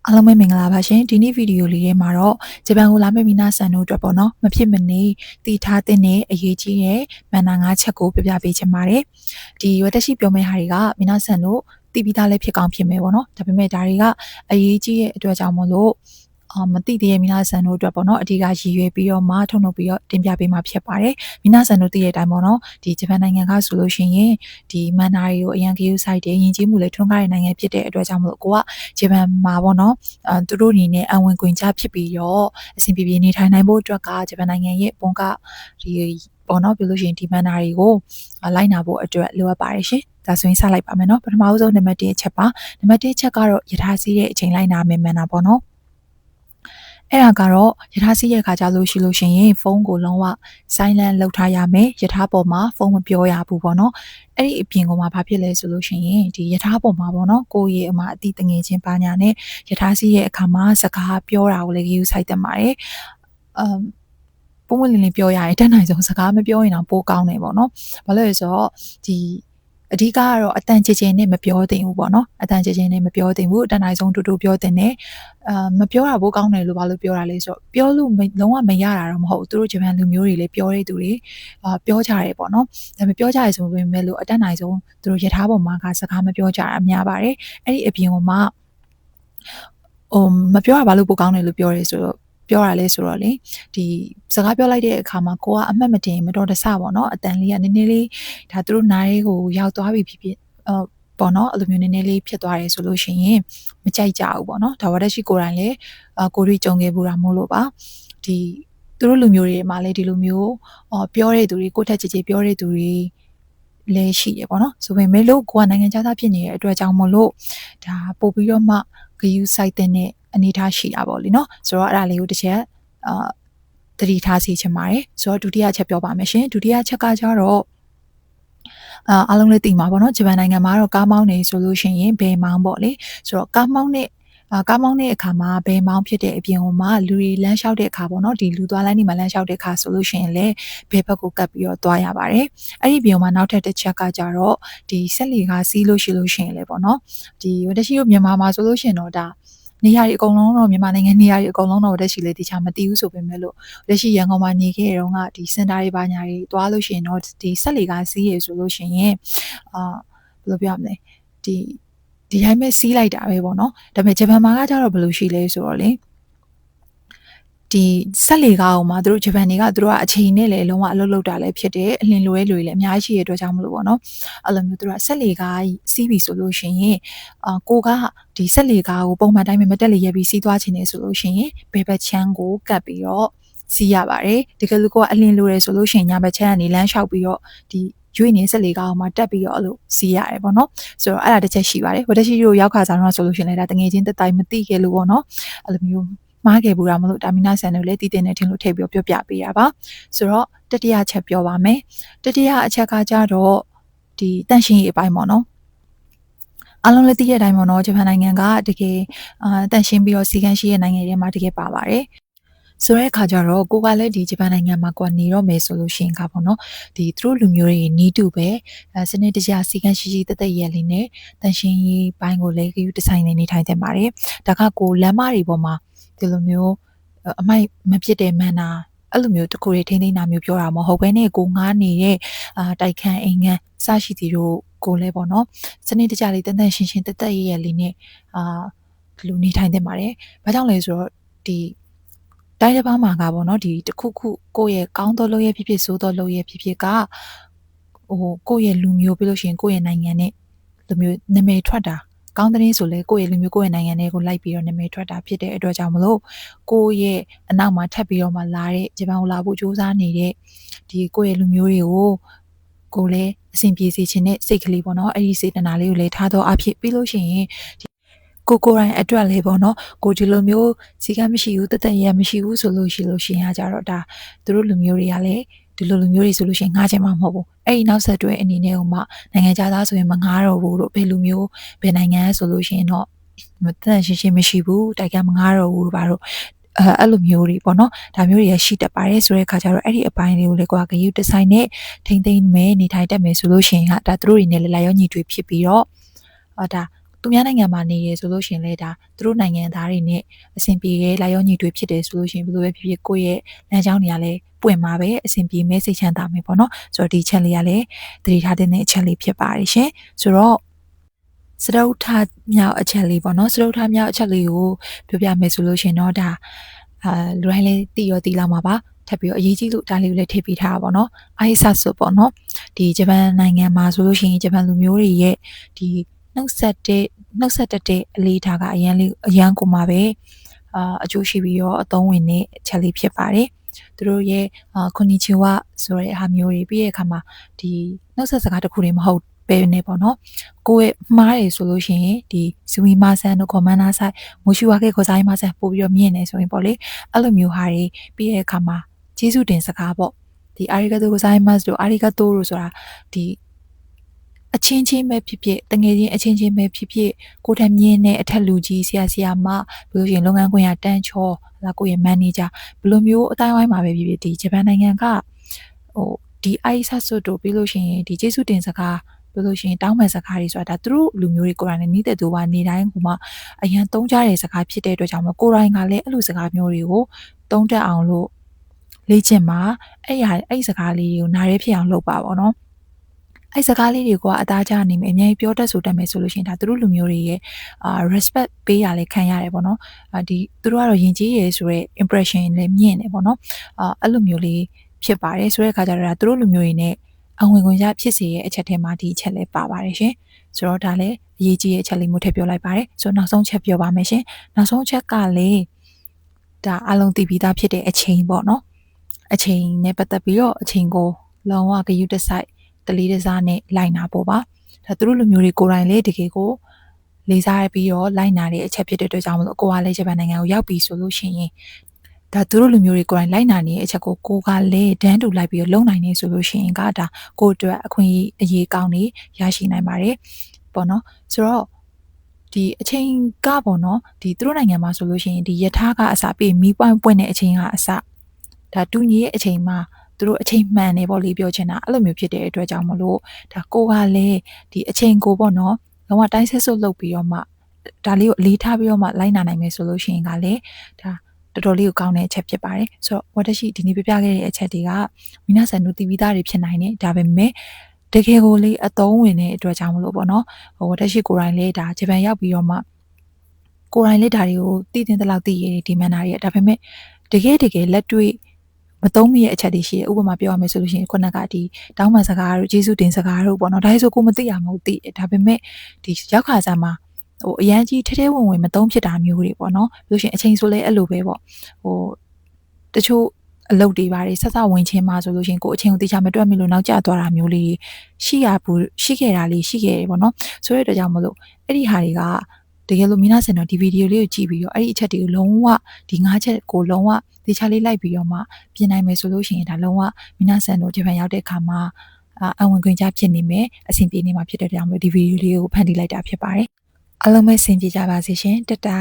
အားလုံးပဲမင်္ဂလာပါရှင်ဒီနေ့ဗီဒီယိုလေးထဲမှာတော့ဂျပန်ကိုလာမယ့်မိနာဆန်တို့အတွက်ပေါ့နော်မဖြစ်မနေတည်ထားတဲ့အရေးကြီးတဲ့မန်နာ၅ချက်ကိုပြပြပေးချင်ပါတယ်ဒီဝတက်ရှိပြောမယ့်ဟာတွေကမိနာဆန်တို့တည်ပြီးသားလည်းဖြစ်ကောင်းဖြစ်မယ်ပေါ့နော်ဒါပေမဲ့ဒါတွေကအရေးကြီးတဲ့အတွက်ကြောင့်မို့လို့မသိသေးတဲ့မိနာဆန်တို့အတွက်ပေါ့နော်အဓိကရည်ရွယ်ပြီးတော့မှထုတ်လုပ်ပြီးတော့တင်ပြပေးမှာဖြစ်ပါတယ်မိနာဆန်တို့သိတဲ့အတိုင်းပေါ့နော်ဒီဂျပန်နိုင်ငံကဆိုလို့ရှိရင်ဒီမန်နာတွေကိုအရန်ဂရုစိုက်တယ်ယဉ်ကျေးမှုလည်းထွန်းကားတဲ့နိုင်ငံဖြစ်တဲ့အတွက်ကြောင့်မို့လို့ကိုကဂျပန်မှာပေါ့နော်သူတို့အနေနဲ့အဝင်ခွင့်ချဖြစ်ပြီးတော့အဆင်ပြေပြေနေထိုင်နိုင်ဖို့အတွက်ကဂျပန်နိုင်ငံရဲ့ပုံကဒီပေါ့နော်ပြောလို့ရှိရင်ဒီမန်နာတွေကိုလိုက်နာဖို့အတွက်လိုအပ်ပါတယ်ရှင်ဒါဆိုရင်စလိုက်ပါမယ်နော်ပထမဆုံးနံပါတ်1အချက်ပါနံပါတ်1အချက်ကတော့ယထာစီးတဲ့အချိန်လိုက်နာမယ်မန်နာပေါ့နော်အဲ့ဒါကတော့ယထာစီးရဲ့ခါကြလို့ရှိလို့ရှိရင်ဖုန်းကိုလုံးဝ silent လုပ်ထားရမယ်ယထာပေါ်မှာဖုန်းမပြောရဘူးပေါ့နော်အဲ့ဒီအပြင်ကမှဘာဖြစ်လဲဆိုလို့ရှိရင်ဒီယထာပေါ်မှာပေါ့နော်ကိုယ့်ရဲ့အမအတိတငယ်ချင်းပါညာနဲ့ယထာစီးရဲ့အခါမှာစကားပြောတာကိုလည်းယူဆိုင်တတ်ပါတယ်ပုံမှန်လေးပြောရရင်တက်နိုင်ဆုံးစကားမပြောရင်တော့ပိုကောင်းတယ်ပေါ့နော်ဘာလို့လဲဆိုတော့ဒီအဓိကကတော့အတန်ချေချင်နဲ့မပြောသင့်ဘူးပေါ့နော်အတန်ချေချင်နဲ့မပြောသင့်ဘူးအတန်နိုင်ဆုံးတူတူပြောသင့်တယ်မပြောတာဘိုးကောင်းတယ်လို့ဘာလို့ပြောတာလဲဆိုတော့ပြောလို့လုံးဝမရတာတော့မဟုတ်ဘူးသူတို့ဂျပန်လူမျိုးတွေလည်းပြောတဲ့သူတွေပြောကြတယ်ပေါ့နော်ဒါပေမဲ့ပြောကြရဆိုပေမဲ့လို့အတန်နိုင်ဆုံးသူတို့ယထာပေါ်မှာကစကားမပြောကြတာများပါတယ်အဲ့ဒီအပြင်ကမှမပြောတာဘာလို့ပိုကောင်းတယ်လို့ပြောရဲဆိုတော့ပြောရလဲဆိုတော့လေဒီစကားပြောလိုက်တဲ့အခါမှာကိုကအမှတ်မတင်မတော်တဆပေါ့နော်အတန်လေးကနည်းနည်းလေးဒါသူတို့နားလေးကိုရောက်သွားပြီဖြစ်ပေါ့နော်အဲ့လိုမျိုးနည်းနည်းလေးဖြစ်သွားတယ်ဆိုလို့ရှိရင်မကြိုက်ကြဘူးပေါ့နော်ဒါဝရရှိကိုယ်တိုင်လည်းကိုရီကြုံခဲ့ဘူးတာမို့လို့ပါဒီသူတို့လူမျိုးတွေမှာလည်းဒီလိုမျိုးပြောတဲ့သူတွေကိုထက်ကြည်ကြည်ပြောတဲ့သူတွေလည်းရှိရပေါ့နော်ဆိုပေမဲ့လို့ကိုကနိုင်ငံသားဖြစ်နေတဲ့အတွက်ကြောင့်မို့လို့ဒါပို့ပြီးတော့မှဂယူစိုက်တဲ့အနေထားရှိတာပေါ့လေနော်ဆိုတော့အဲ့ဒါလေးကိုတစ်ချက်သတိထားစီချင်ပါတယ်ဆိုတော့ဒုတိယချက်ပြောပါမယ်ရှင်ဒုတိယချက်ကကျတော့အားလုံးလည်းသိမှာပေါ့နော်ဂျပန်နိုင်ငံမှာတော့ကားမောင်းနေဆိုလို့ရှိရင်ဘယ်မောင်းပေါ့လေဆိုတော့ကားမောင်းတဲ့အခါမှာဘယ်မောင်းဖြစ်တဲ့အပြင်မှာလူတွေလမ်းလျှောက်တဲ့အခါပေါ့နော်ဒီလူသွားလမ်းတွေမှာလမ်းလျှောက်တဲ့အခါဆိုလို့ရှိရင်လည်းဘယ်ဘက်ကိုကပ်ပြီးတော့သွားရပါတယ်အဲ့ဒီပြင်မှာနောက်ထပ်တစ်ချက်ကကြတော့ဒီဆက်လီကားစီးလို့ရှိရင်လည်းပေါ့နော်ဒီတရှိတို့မြန်မာမှာဆိုလို့ရှိရင်တော့ဒါနေရာတွေအကုန်လုံးတော့မြန်မာနိုင်ငံနေရာတွေအကုန်လုံးတော့တက်ရှိလေတခြားမသိဘူးဆိုပေမဲ့လို့လက်ရှိရန်ကုန်မှာနေခဲ့တဲ့တုန်းကဒီစင်တာတွေဘာညာတွေတွားလို့ရှိရင်တော့ဒီဆက်လေကားစီးရဆိုလို့ရှိရင်ဘယ်လိုပြောရမလဲဒီတိုင်းပဲစီးလိုက်တာပဲပေါ့နော်ဒါပေမဲ့ဂျပန်မှာကကြတော့ဘယ်လိုရှိလဲဆိုတော့လေဒီဆက်လေကားအောင်မှာသူတို့ဂျပန်တွေကသူတို့ကအချိန်နဲ့လည်းလုံးဝအလုပ်လုပ်တာလည်းဖြစ်တယ်အလင်းလွဲတွေလည်းအများကြီးရှိရတဲ့အတွက်ကြောင့်မလို့ပေါ့နော်အဲ့လိုမျိုးသူတို့ကဆက်လေကားစီးပြီဆိုလို့ရှိရင်ကိုကဒီဆက်လေကားကိုပုံမှန်တိုင်းမတက်လေရက်ပြီးစီးသွားခြင်းနေဆိုလို့ရှိရင်ဘယ်ဘက်ချမ်းကိုကတ်ပြီးတော့စီးရပါတယ်တကယ်လို့ကိုကအလင်းလွဲဆိုလို့ရှိရင်ညဘက်ချမ်းကနေလမ်းလျှောက်ပြီးတော့ဒီရွေးနေဆက်လေကားအောင်မှာတက်ပြီးတော့အဲ့လိုစီးရတယ်ပေါ့နော်ဆိုတော့အဲ့ဒါတစ်ချက်ရှိပါတယ်ဝတရှိတို့ရောက်ခါစားတော့ဆိုလို့ရှိရင်လည်းဒါတငယ်ချင်းတက်တိုင်းမသိခဲ့လို့ပေါ့နော်အဲ့လိုမျိုးမှားခဲ့ဘူးတာမလို့တာမီနာဆန်တို့လည်းတည်တဲ့နဲ့ထင်လို့ထည့်ပြီးပြောပြပေးတာပါဆိုတော့တတိယချက်ပြောပါမယ်တတိယအချက်ကကြတော့ဒီတန့်ရှင်းရေးအပိုင်းပေါ့နော်အားလုံးလည်းသိတဲ့အတိုင်းပေါ့နော်ဂျပန်နိုင်ငံကတကယ်တန့်ရှင်းပြီးတော့စီကံရှိတဲ့နိုင်ငံတွေမှာတကယ်ပါပါတယ်ဆိုတဲ့အခါကျတော့ကိုကလည်းဒီဂျပန်နိုင်ငံမှာကိုနေတော့မယ်ဆိုလို့ရှိရင်ကပေါ့နော်ဒီသူတို့လူမျိုးတွေနီးတူပဲစနစ်တကျစီကံရှိတက်တက်ရဲလေးနဲ့တန့်ရှင်းရေးပိုင်းကိုလည်းယူဒီဇိုင်းနေထိုင်တင်ပါတယ်ဒါကကိုလမ်းမတွေပေါ်မှာဒီလိုမျိုးအမိုက်မဖြစ်တဲ့မန်နာအဲ့လိုမျိုးတခုတွေထိန်းတာမျိုးပြောတာမဟုတ်ဘဲနဲ့ကိုငားနေတဲ့တိုက်ခန်းအိမ်ငန်းစရှိတီတို့ကိုလည်းပေါ့နော်စနစ်တကျလေးတန်တန်ရှင်းရှင်းတက်တက်ရဲလေးနဲ့ဒီလိုနေထိုင်တင်ပါတယ်ဘာကြောင့်လဲဆိုတော့ဒီတိုင်းတစ်ပါးမှာကပေါ့နော်ဒီတစ်ခုခုကိုယ့်ရဲ့ကောင်းသောလုပ်ရဖြစ်ဖြစ်ဆိုးသောလုပ်ရဖြစ်ဖြစ်ကကိုယ့်ရဲ့လူမျိုးပြီးလို့ရှိရင်ကိုယ့်ရဲ့နိုင်ငံနဲ့လူမျိုးနာမည်ထွက်တာကောင်းတဲ့ဆိုလဲကိုယ့်ရဲ့လူမျိုးကိုယ့်ရဲ့နိုင်ငံတွေကိုလိုက်ပြီးတော့နာမည်ထွက်တာဖြစ်တဲ့အတွက်ကြောင့်မလို့ကိုယ့်ရဲ့အနောက်မှာထပ်ပြီးတော့မှလာတဲ့ဂျပန်ကိုလာဖို့စူးစမ်းနေတဲ့ဒီကိုယ့်ရဲ့လူမျိုးတွေကိုကိုလည်းအဆင်ပြေစေချင်တဲ့စိတ်ကလေးပေါ့နော်အဲ့ဒီစေတနာလေးကိုလည်းထားတော့အဖြစ်ပြီးလို့ရှိရင်ကိုရိုင်းအတွက်လေးပေါ့နော်ကိုဒီလိုမျိုးစီကမရှိဘူးတက်တက်ရမရှိဘူးဆိုလို့ရှိရင်ကြတော့ဒါသူတို့လူမျိုးတွေကလည်းဒီလိုလူမျိုးတွေဆိုလို့ရှိရင်ငားချင်မှာမဟုတ်ဘူးအဲ့ဒီနောက်ဆက်တွဲအနေနဲ့ဟိုမှနိုင်ငံခြားသားဆိုရင်မငားတော့ဘူးတို့ဘယ်လူမျိုးဘယ်နိုင်ငံဆိုလို့ရှိရင်တော့မတက်ရှင်းမရှိဘူးတိုက်ကမငားတော့ဘူးတို့ဘာလို့အဲ့လိုမျိုးတွေပေါ့နော်ဒါမျိုးတွေရရှိတတ်ပါတယ်ဆိုတဲ့အခါကျတော့အဲ့ဒီအပိုင်းလေးကိုလည်းကိုကဂရုဒီဇိုင်းနဲ့ထိမ့်သိမ့်မယ်နေထိုင်တတ်မယ်ဆိုလို့ရှိရင်ကဒါသူတို့တွေနဲ့လည်းလာရောညီတွေဖြစ်ပြီးတော့ဒါ သူများနိုင်ငံမှာနေရဆိုလို့ရှိရင်လည်းဒါသူတို့နိုင်ငံသားတွေနဲ့အဆင်ပြေရဲလာရောညီတွေဖြစ်တယ်ဆိုလို့ရှိရင်ဘယ်လိုပဲဖြစ်ဖြစ်ကိုယ့်ရဲ့လမ်းကြောင်းတွေကလည်းပွင့်မှာပဲအဆင်ပြေမဲစိတ်ချမ်းသာမယ်ပေါ့နော်ဆိုတော့ဒီချက်လေးကလည်းသတိထားတဲ့အချက်လေးဖြစ်ပါတယ်ရှင်ဆိုတော့စတုထမြောက်အချက်လေးပေါ့နော်စတုထမြောက်အချက်လေးကိုပြောပြမယ်ဆိုလို့ရှိရင်တော့ဒါလူတိုင်းလည်းသိရောသိလာမှာပါထပ်ပြီးတော့အရေးကြီးလို့ဒါလေးကိုလည်းထည့်ပေးထားတာပေါ့နော်အိုက်ဆတ်ဆိုပေါ့နော်ဒီဂျပန်နိုင်ငံမှာဆိုလို့ရှိရင်ဂျပန်လူမျိုးတွေရဲ့ဒီနှုတ်ဆက်တဲ့အလေးထားကအရန်ကိုမှာပဲအကျိုးရှိပြီးတော့အသုံးဝင်တဲ့အချက်လေးဖြစ်ပါတယ်သူတို့ရဲ့ခွန်နီချီဝဆိုတဲ့ဟာမျိုးတွေပြီးတဲ့အခါမှာဒီနှုတ်ဆက်စကားတစ်ခုတွေမဟုတ်ပဲနေပေါ့နော်ကိုယ့်ရဲ့မှားတယ်ဆိုလို့ရှိရင်ဒီဇူမီမာဆန်တို့ကွန်မန်နာဆိုင်မိုရှိဝါကေကိုဆိုင်မာဆန်ပို့ပြီးတော့မြင်နေဆိုရင်ပေါ့လေအဲ့လိုမျိုးဟာတွေပြီးတဲ့အခါမှာကျေးဇူးတင်စကားပေါ့ဒီအာရီဂါတိုကိုဆိုင်မတ်တို့အာရီဂါတိုလို့ဆိုတာဒီအချင်းချင်းပဲဖြစ်ဖြစ်တငယ်ချင်းအချင်းချင်းပဲဖြစ်ဖြစ်ကိုထက်မြင့်တဲ့အထက်လူကြီးဆရာမဘယ်လိုရှင်လုပ်ငန်းခွင်ကတန်းချောလာကိုရဲ့မန်နေဂျာဘယ်လိုမျိုးအတိုင်းဝိုင်းမှာပဲဖြစ်ဖြစ်ဒီဂျပန်နိုင်ငံကဒီအိုက်ဆတ်ဆိုတို့ပြီးလို့ရှိရင်ဒီကျေးဇူးတင်စကားပြောလို့ရှိရင်တောင်းပန်စကားတွေဆိုတာဒါသူတို့လူမျိုးတွေကိုယ်တိုင်နဲ့နေတဲ့သူကနေတိုင်းကမှအရန်သုံးကြတဲ့စကားဖြစ်တဲ့အတွက်ကြောင့်မကိုယ်တိုင်ကလည်းအဲ့လိုစကားမျိုးတွေကိုသုံးတတ်အောင်လို့လေ့ကျင့်ပါအဲ့စကားလေးတွေကိုနားရဲဖြစ်အောင်လုပ်ပါပေါ့နော်အဲ့စကားလေးတွေကအသားကျနေမယ်အများကြီးပြောတတ်ဆိုတတ်မယ်ဆိုလို့ရှိရင်ဒါသူတို့လူမျိုးတွေရဲ့respect ပေးရလဲခံရတယ်ပေါ့နော်ဒီသူတို့ကတော့ယဉ်ကျေးရယ်ဆိုရဲ impression လည်းမြင့်တယ်ပေါ့နော်အဲ့လိုမျိုးလေးဖြစ်ပါတယ်ဆိုတဲ့အခါကျတော့ဒါသူတို့လူမျိုးတွေနဲ့အဝင်ခွင့်ရဖြစ်စေရဲ့အချက်ထဲမှာဒီအချက်လည်းပါပါတယ်ရှင်ဆိုတော့ဒါလည်းအရေးကြီးတဲ့အချက်လေးမျိုးထည့်ပြောလိုက်ပါတယ်ဆိုတော့နောက်ဆုံးချက်ပြောပါမယ်ရှင်နောက်ဆုံးချက်ကလည်းဒါအလုံးသိပြီးသားဖြစ်တဲ့အချိန်ပေါ့နော်အချိန်နဲ့ပတ်သက်ပြီးတော့အချိန်ကိုလုံးဝဂရုတစိုက်တလေးတစားနဲ့လိုက်နာဖို့ပါဒါသူတို့လူမျိုးတွေကိုယ်တိုင်လည်းတကယ်ကိုလေးစားပြီးတော့လိုက်နာတဲ့အချက်ဖြစ်တဲ့အတွက်ကြောင့်မလို့ကိုကလည်းဂျပန်နိုင်ငံကိုရောက်ပြီဆိုလို့ရှိရင်ဒါသူတို့လူမျိုးတွေကိုယ်တိုင်လိုက်နာနေတဲ့အချက်ကိုကိုကလည်းဒန်းတူလိုက်ပြီးတော့လုံနိုင်နေဆိုလို့ရှိရင်ကဒါကိုအတွက်အခွင့်အရေးကောင်းနေရရှိနိုင်ပါတယ်ပေါ့နော်ဆိုတော့ဒီအချိန်ကပေါ့နော်ဒီသူတို့နိုင်ငံမှာဆိုလို့ရှိရင်ဒီယထာကအစပြီးမီးပွိုင်းပွင့်တဲ့အချိန်ကအစဒါတူညီရဲ့အချိန်မှာသူတို့အချိန်မှန်နေပေါ့လေပြောချင်တာအဲ့လိုမျိုးဖြစ်တဲ့အတွက်ကြောင့်မလို့ဒါကိုကလည်းဒီအချိန်ကိုပေါ့နော်လုံးဝတိုင်းဆက်ဆုပ်လုပ်ပြီးတော့မှဒါလေးကိုအလေးထားပြီးတော့မှလိုက်နာနိုင်မယ်ဆိုလို့ရှိရင်ကလည်းဒါတော်တော်လေးကိုကောင်းတဲ့အချက်ဖြစ်ပါတယ်ဆိုတော့ဝတ်တရှိဒီနေ့ပြပြခဲ့တဲ့အချက်တွေကမိနာဆန်တို့တည်ပြီးသားတွေဖြစ်နိုင်တယ်ဒါပေမဲ့တကယ်ကိုလေးအသုံးဝင်တဲ့အတွက်ကြောင့်မလို့ပေါ့နော်ဝတ်တရှိကိုယ်တိုင်လေးဒါဂျပန်ရောက်ပြီးတော့မှကိုယ်တိုင်လေးဒါတွေကိုတည်တင်တဲ့လောက်တည်ရဒီမန်နာတွေဒါပေမဲ့တကယ်လက်တွေ့မသုံးမိရဲ့အချက်တွေရှိတယ်ဥပမာပြောရမယ်ဆိုလို့ရှိရင်ခုနကဒီတောင်းပန်စကားတို့ကျေးဇူးတင်စကားတို့ပေါ့နော်ဒါဆိုကိုမသိရမဟုတ်သိဒါပေမဲ့ဒီရောက်ခါစားမှာအရန်ကြီးထဲဝင်မသုံးဖြစ်တာမျိုးတွေပေါ့နော်လို့ရှိရင်အချိန်ဆိုလဲအဲ့လိုပဲပေါ့တချို့အလုပ်တွေပါတယ်ဆက်ဝင်ချင်းမှာဆိုလို့ရှိရင်ကိုအချိန်ကိုတေချာမတွက်မိလို့နောက်ကျသွားတာမျိုးလေးရှိခဲ့တာလေးရှိခဲ့တယ်ပေါ့နော်ဆိုတဲ့အတွက်ကြောင့်မလို့အဲ့ဒီဟာတွေကတကယ်လို့မိနာစင်တော့ဒီဗီဒီယိုလေးကိုကြည့်ပြီးတော့အဲ့ဒီအချက်တွေကိုလုံးဝဒီ၅ချက်ကိုလုံးဝတေချာလေးလိုက်ပြီးတော့မှပြင်နိုင်မယ်ဆိုလို့ရှိရင်ဒါလုံးဝမိနာစင်တို့ဂျပန်ရောက်တဲ့အခါမှာအဝင်ခွင့်ကြဖြစ်နေမယ်အဆင်ပြေနေမှာဖြစ်တဲ့ကြောင့်မလို့ဒီဗီဒီယိုလေးကိုဖန်တီးလိုက်တာဖြစ်ပါတယ်အားလုံးပဲဆင်ပြေကြပါစေရှင်တတာ